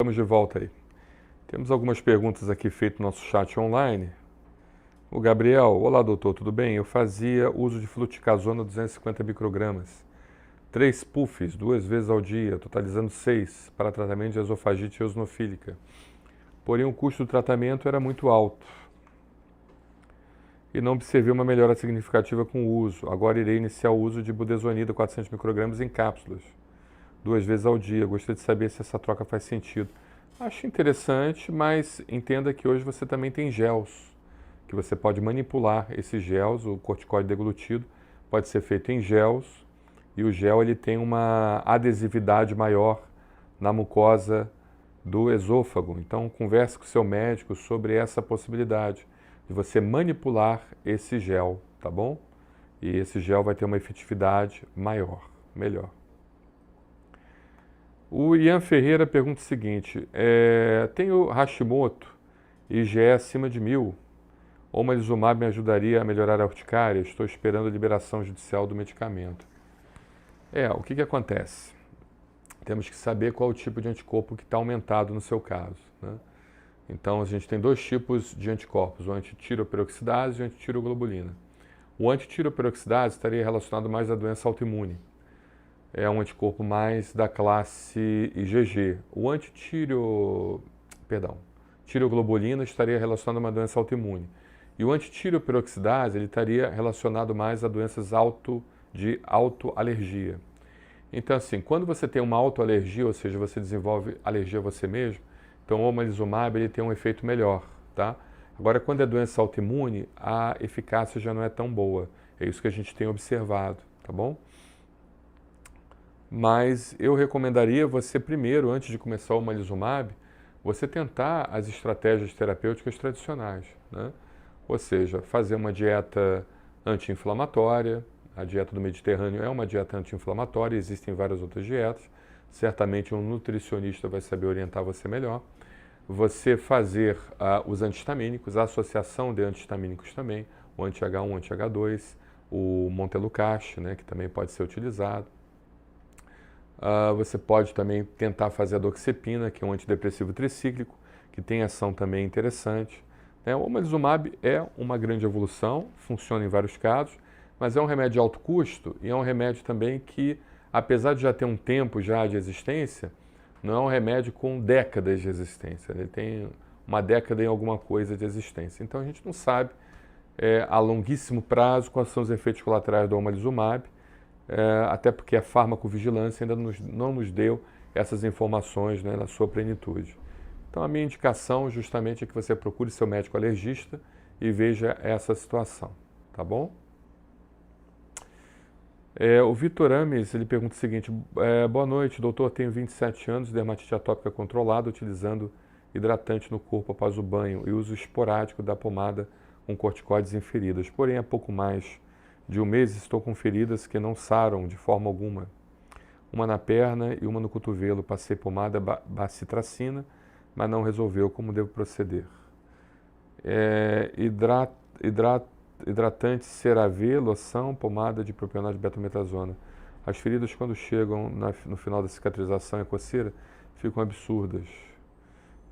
estamos de volta aí. Temos algumas perguntas aqui feitas no nosso chat online. O Gabriel, olá doutor, tudo bem? Eu fazia uso de fluticasona 250 microgramas, 3 puffs, 2 vezes ao dia, totalizando 6, para tratamento de esofagite eosinofílica. Porém, o custo do tratamento era muito alto e não observei uma melhora significativa com o uso. Agora irei iniciar o uso de budesonida 400 microgramas em cápsulas, 2 vezes ao dia. Gostaria de saber se essa troca faz sentido. Acho interessante, mas entenda que hoje você também tem gels, que você pode manipular esses gels. O corticoide deglutido pode ser feito em gels, e o gel ele tem uma adesividade maior na mucosa do esôfago. Então, converse com o seu médico sobre essa possibilidade de você manipular esse gel, tá bom? E esse gel vai ter uma efetividade maior, melhor. O Ian Ferreira pergunta o seguinte, tenho Hashimoto e IgE acima de 1000, omalizumab me ajudaria a melhorar a urticária? Estou esperando a liberação judicial do medicamento. O que acontece? Temos que saber qual o tipo de anticorpo que está aumentado no seu caso, né? Então, a gente tem 2 tipos de anticorpos, o antitiroperoxidase e o antitiroglobulina. O antitiroperoxidase estaria relacionado mais à doença autoimune. É um anticorpo mais da classe IgG. O tiroglobulina estaria relacionado a uma doença autoimune. E o antitiroperoxidase, ele estaria relacionado mais a doenças de autoalergia. Então, assim, quando você tem uma autoalergia, ou seja, você desenvolve alergia a você mesmo, então o omalizumab ele tem um efeito melhor, tá? Agora, quando é doença autoimune, a eficácia já não é tão boa. É isso que a gente tem observado, tá bom? Mas eu recomendaria você primeiro, antes de começar o omalizumab, você tentar as estratégias terapêuticas tradicionais, né? Ou seja, fazer uma dieta anti-inflamatória. A dieta do Mediterrâneo é uma dieta anti-inflamatória, existem várias outras dietas. Certamente um nutricionista vai saber orientar você melhor. Você fazer os antihistamínicos, a associação de antihistamínicos também, o anti-H1, anti-H2, o Montelukast, né, que também pode ser utilizado. Você pode também tentar fazer a doxepina, que é um antidepressivo tricíclico, que tem ação também interessante. O omalizumab é uma grande evolução, funciona em vários casos, mas é um remédio de alto custo e é um remédio também que, apesar de já ter um tempo já de existência, não é um remédio com décadas de existência. Ele tem uma década e alguma coisa de existência. Então a gente não sabe a longuíssimo prazo quais são os efeitos colaterais do omalizumab, até porque a farmacovigilância ainda não nos deu essas informações, né, na sua plenitude. Então a minha indicação justamente é que você procure seu médico alergista e veja essa situação, tá bom? O Vitor Ames, ele pergunta o seguinte, boa noite, doutor, tenho 27 anos, dermatite atópica controlada, utilizando hidratante no corpo após o banho e uso esporádico da pomada com corticoides em feridas. Porém, há pouco mais de um mês estou com feridas que não saram de forma alguma. Uma na perna e uma no cotovelo. Passei pomada bacitracina, mas não resolveu. Como devo proceder? Hidratante CeraVe, loção, pomada de propionato de betametasona. As feridas, quando chegam no final da cicatrização e a coceira, ficam absurdas,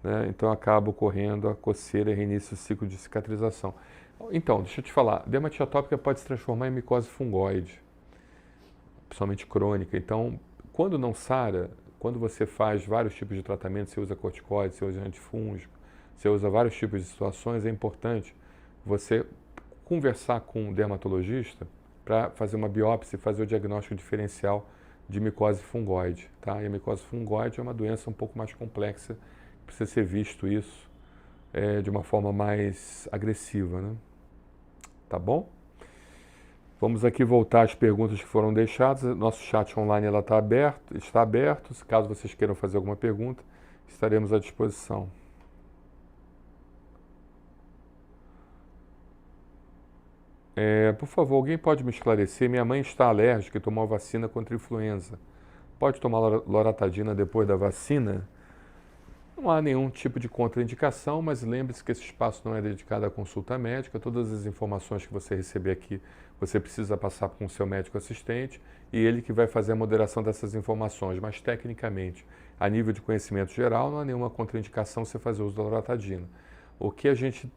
né? Então acaba ocorrendo a coceira e reinício do ciclo de cicatrização. Então, deixa eu te falar, dermatite atópica pode se transformar em micose fungoide, principalmente crônica. Então, quando não sara, quando você faz vários tipos de tratamento, você usa corticoide, você usa antifúngico, você usa vários tipos de situações, é importante você conversar com um dermatologista para fazer uma biópsia e fazer o diagnóstico diferencial de micose fungoide, tá? E a micose fungoide é uma doença um pouco mais complexa, precisa ser visto isso de uma forma mais agressiva, né? Tá bom? Vamos aqui voltar às perguntas que foram deixadas. Nosso chat online está aberto. Caso vocês queiram fazer alguma pergunta, estaremos à disposição. Por favor, alguém pode me esclarecer? Minha mãe está alérgica e tomou a vacina contra a influenza. Pode tomar loratadina depois da vacina? Não há nenhum tipo de contraindicação, mas lembre-se que esse espaço não é dedicado à consulta médica. Todas as informações que você receber aqui, você precisa passar com o seu médico assistente e ele que vai fazer a moderação dessas informações. Mas, tecnicamente, a nível de conhecimento geral, não há nenhuma contraindicação você fazer uso da loratadina. O que a gente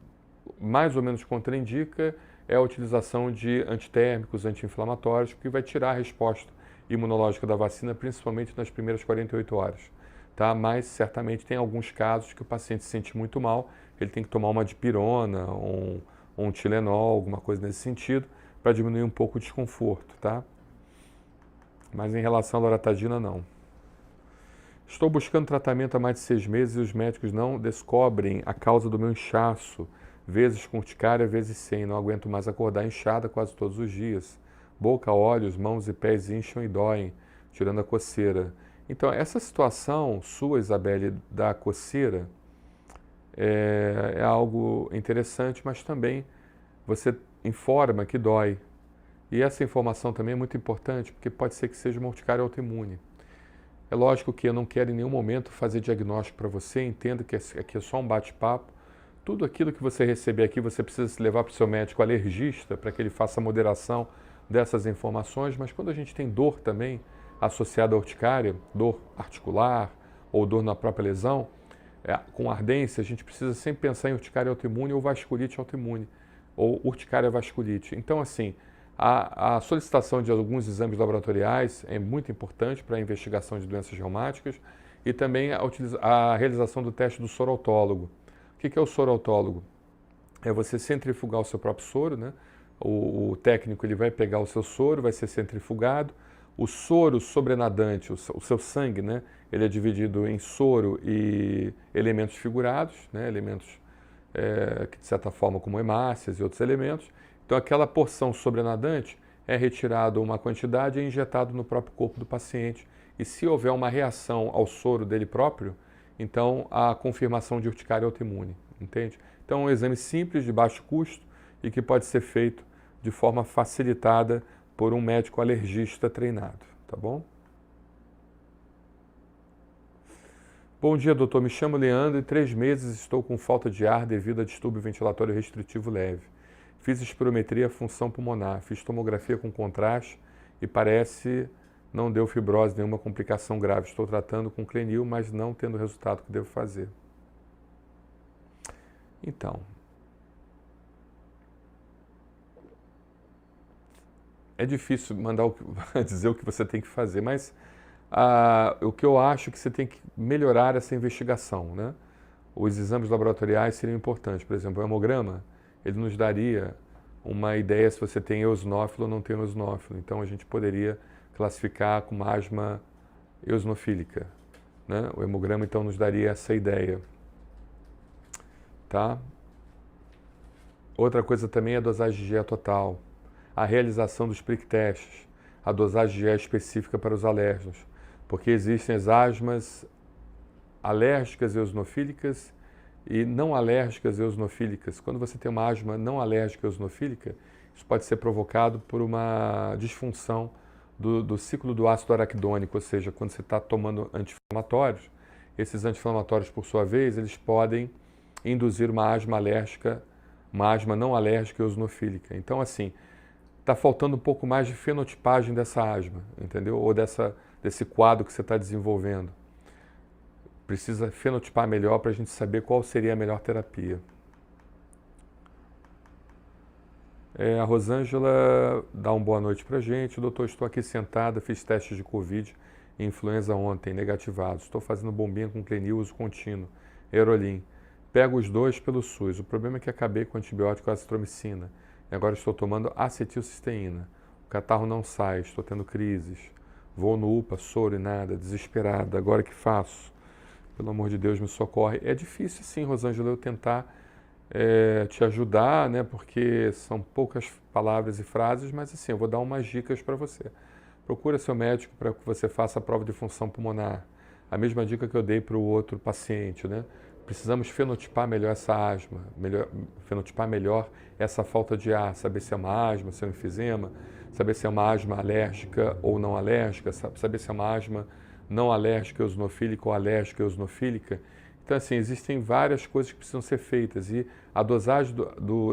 mais ou menos contraindica é a utilização de antitérmicos, anti-inflamatórios, que vai tirar a resposta imunológica da vacina, principalmente nas primeiras 48 horas. Tá? Mas certamente tem alguns casos que o paciente se sente muito mal, ele tem que tomar uma dipirona, um Tilenol, alguma coisa nesse sentido, para diminuir um pouco o desconforto, tá? Mas em relação à loratadina, não. Estou buscando tratamento há mais de 6 meses e os médicos não descobrem a causa do meu inchaço, vezes com urticária, vezes sem. Não aguento mais acordar inchada quase todos os dias. Boca, olhos, mãos e pés incham e doem, tirando a coceira. Então, essa situação sua, Isabelle, da coceira, é algo interessante, mas também você informa que dói. E essa informação também é muito importante, porque pode ser que seja uma urticária autoimune. É lógico que eu não quero em nenhum momento fazer diagnóstico para você, entenda que aqui é só um bate-papo. Tudo aquilo que você receber aqui, você precisa se levar para o seu médico alergista para que ele faça a moderação dessas informações, mas quando a gente tem dor também associada à urticária, dor articular ou dor na própria lesão, com ardência, a gente precisa sempre pensar em urticária autoimune ou vasculite autoimune, ou urticária vasculite. Então, assim, a solicitação de alguns exames laboratoriais é muito importante para a investigação de doenças reumáticas e também a realização do teste do soro autólogo. O que é o soro autólogo? É você centrifugar o seu próprio soro, né? O técnico ele vai pegar o seu soro, vai ser centrifugado. O soro sobrenadante, o seu sangue, né? Ele é dividido em soro e elementos figurados, né? Elementos que de certa forma como hemácias e outros elementos. Então, aquela porção sobrenadante é retirada uma quantidade e é injetado no próprio corpo do paciente. E se houver uma reação ao soro dele próprio, então a confirmação de urticária autoimune, entende? Então, é um exame simples, de baixo custo e que pode ser feito de forma facilitada por um médico alergista treinado, tá bom? Bom dia, doutor. Me chamo Leandro e 3 meses estou com falta de ar devido a distúrbio ventilatório restritivo leve. Fiz espirometria função pulmonar, fiz tomografia com contraste e parece não deu fibrose, nenhuma complicação grave. Estou tratando com Clenil, mas não tendo o resultado que devo fazer. Então, é difícil dizer o que você tem que fazer, mas o que eu acho que você tem que melhorar essa investigação, né? Os exames laboratoriais seriam importantes. Por exemplo, o hemograma, ele nos daria uma ideia se você tem eosinófilo ou não tem eosinófilo. Então, a gente poderia classificar como asma eosinofílica, né? O hemograma, então, nos daria essa ideia. Tá? Outra coisa também é a dosagem de GE total, a realização dos prick testes, a dosagem de GE específica para os alérgenos, porque existem as asmas alérgicas eosinofílicas e não alérgicas eosinofílicas. Quando você tem uma asma não alérgica eosinofílica, isso pode ser provocado por uma disfunção do ciclo do ácido araquidônico, ou seja, quando você está tomando anti-inflamatórios, esses anti-inflamatórios, por sua vez, eles podem induzir uma asma alérgica, uma asma não alérgica eosinofílica. Então, assim, está faltando um pouco mais de fenotipagem dessa asma, entendeu? Ou desse quadro que você está desenvolvendo. Precisa fenotipar melhor para a gente saber qual seria a melhor terapia. A Rosângela dá uma boa noite para a gente. Doutor, estou aqui sentada, fiz testes de Covid e influenza ontem, negativados. Estou fazendo bombinha com Clenil, uso contínuo, Aerolim. Pego os dois pelo SUS. O problema é que acabei com o antibiótico azitromicina. E agora estou tomando acetilcisteína. O catarro não sai, estou tendo crises. Vou no UPA, soro e nada, desesperada. Agora o que faço? Pelo amor de Deus, me socorre. É difícil, sim, Rosângela, eu tentar te ajudar, né? Porque são poucas palavras e frases, mas assim, eu vou dar umas dicas para você. Procura seu médico para que você faça a prova de função pulmonar. A mesma dica que eu dei para o outro paciente, né? Precisamos fenotipar melhor essa asma, fenotipar melhor essa falta de ar, saber se é uma asma, se é um enfisema, saber se é uma asma alérgica ou não alérgica, saber se é uma asma não alérgica eosinofílica ou alérgica eosinofílica. Então, assim, existem várias coisas que precisam ser feitas e a dosagem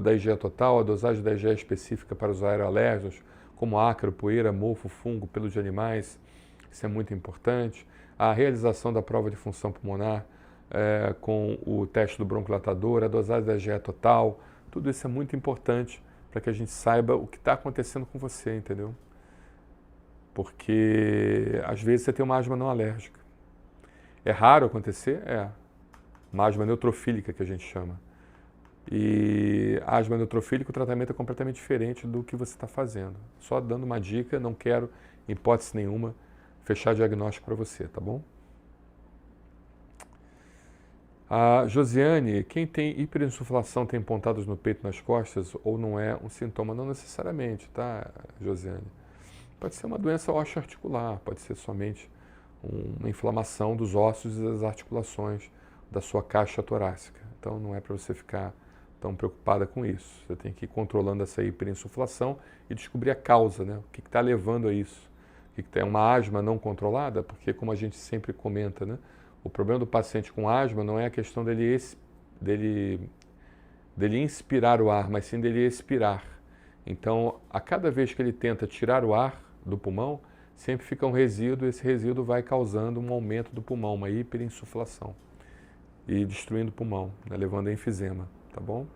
da IgE total, a dosagem da IgE específica para os aeroalérgenos, como ácaro, poeira, mofo, fungo, pelo de animais, isso é muito importante. a realização da prova de função pulmonar com o teste do broncodilatador, a dosagem da GE total, tudo isso é muito importante para que a gente saiba o que está acontecendo com você, entendeu? Porque às vezes você tem uma asma não alérgica. É raro acontecer? É. Uma asma neutrofílica que a gente chama. E a asma neutrofílica, o tratamento é completamente diferente do que você está fazendo. Só dando uma dica, não quero, em hipótese nenhuma, fechar diagnóstico para você, tá bom? A Josiane, quem tem hiperinsuflação tem pontadas no peito, nas costas, ou não é um sintoma? Não necessariamente, tá, Josiane? Pode ser uma doença osteoarticular, pode ser somente uma inflamação dos ossos e das articulações da sua caixa torácica. Então não é para você ficar tão preocupada com isso. Você tem que ir controlando essa hiperinsuflação e descobrir a causa, né? O que está levando a isso. É uma asma não controlada? Porque, como a gente sempre comenta, né? O problema do paciente com asma não é a questão dele inspirar o ar, mas sim dele expirar. Então, a cada vez que ele tenta tirar o ar do pulmão, sempre fica um resíduo, esse resíduo vai causando um aumento do pulmão, uma hiperinsuflação, e destruindo o pulmão, né, levando a enfisema, tá bom?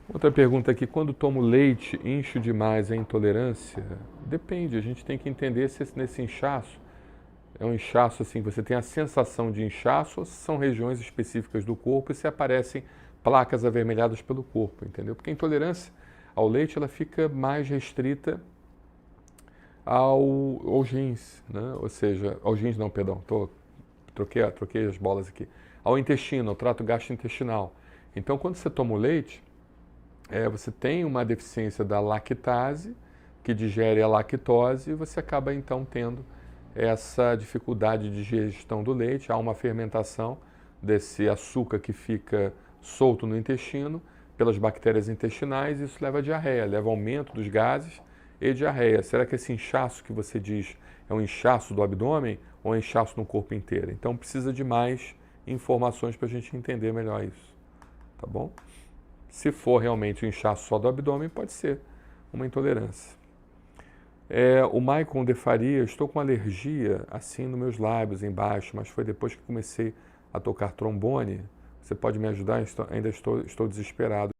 Outra pergunta aqui, quando tomo leite, incho demais, é intolerância? Depende, a gente tem que entender se nesse inchaço, é um inchaço assim, você tem a sensação de inchaço ou se são regiões específicas do corpo e se aparecem placas avermelhadas pelo corpo, entendeu? Porque a intolerância ao leite, ela fica mais restrita aos rins, né? Ou seja, aos rins não, perdão, troquei as bolas aqui. Ao intestino, ao trato gastrointestinal. Então, quando você toma o leite, você tem uma deficiência da lactase, que digere a lactose, e você acaba então tendo essa dificuldade de digestão do leite. Há uma fermentação desse açúcar que fica solto no intestino pelas bactérias intestinais, e isso leva a diarreia, leva ao aumento dos gases e diarreia. Será que esse inchaço que você diz é um inchaço do abdômen ou é um inchaço no corpo inteiro? Então precisa de mais informações para a gente entender melhor isso, tá bom? Se for realmente um inchaço só do abdômen, pode ser uma intolerância. O Maicon de Faria, estou com alergia assim nos meus lábios embaixo, mas foi depois que comecei a tocar trombone. Você pode me ajudar? Ainda estou desesperado.